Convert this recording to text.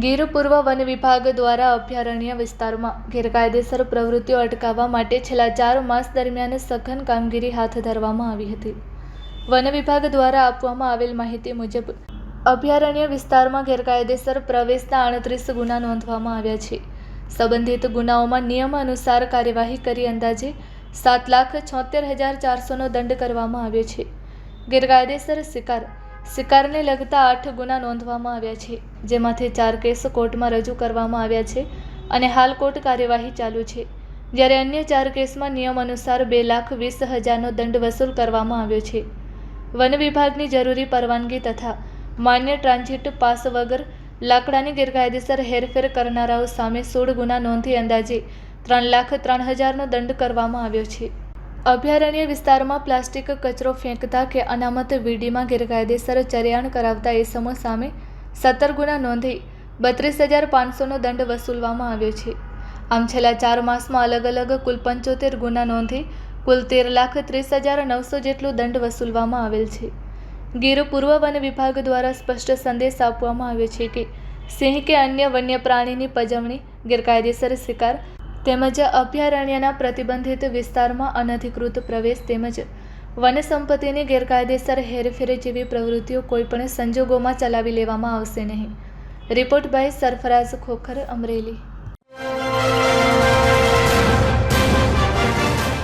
ગીર પૂર્વ વન વિભાગ દ્વારા અભયારણ્ય વિસ્તારમાં ગેરકાયદેસર પ્રવૃત્તિઓ અટકાવવા માટે છેલ્લા 4 માસ દરમિયાન સઘન કામગીરી હાથ ધરવામાં આવી હતી. વન વિભાગ દ્વારા આપવામાં આવેલ માહિતી મુજબ અભયારણ્ય વિસ્તારમાં ગેરકાયદેસર પ્રવેશના 38 ગુના નોંધવામાં આવ્યા છે. સંબંધિત ગુનાઓમાં નિયમ અનુસાર કાર્યવાહી કરી અંદાજે 7,76,400નો દંડ કરવામાં આવ્યો છે. ગેરકાયદેસર શિકારને લગતા 8 ગુના નોંધવામાં આવ્યા છે, જેમાંથી 4 કેસ કોર્ટમાં રજૂ કરવામાં આવ્યા છે અને હાલ કોર્ટ કાર્યવાહી ચાલુ છે. જ્યારે અન્ય 4 કેસમાં નિયમ અનુસાર 2,20,000નો દંડ વસૂલ કરવામાં આવ્યો છે. વન વિભાગની જરૂરી પરવાનગી તથા માન્ય ટ્રાન્ઝિટ પાસ વગર લાકડાની ગેરકાયદેસર હેરફેર કરનારાઓ સામે 16 ગુના નોંધી અંદાજે 3,03,000નો દંડ કરવામાં આવ્યો છે. અભયારણ્ય વિસ્તારમાં પ્લાસ્ટિક કચરો ફેંકતા કે અનામત વીડીમાં ગેરકાયદેસર ચરિયાણ કરાવતા ઇસમો સામે 17 ગુના નોંધી 32,500નો દંડ વસૂલવામાં આવ્યો છે. આમ છેલ્લા 4 માસમાં અલગ અલગ કુલ 75 ગુના નોંધી કુલ 13,30,900 જેટલું દંડ વસૂલવામાં આવેલ છે. ગીર પૂર્વ વન વિભાગ દ્વારા સ્પષ્ટ સંદેશ આપવામાં આવ્યો છે કે સિંહ કે અન્ય વન્ય પ્રાણીની પજવણી, ગેરકાયદેસર શિકાર તેમજ અભયારણ્યના પ્રતિબંધિત વિસ્તારમાં અનધિકૃત પ્રવેશ તેમજ વન સંપત્તિની ગેરકાયદેસર હેરફેર જેવી પ્રવૃત્તિઓ કોઈપણ સંજોગોમાં ચલાવી લેવામાં આવશે નહીં. Report by Sarfaraz Khokhar, Amreli.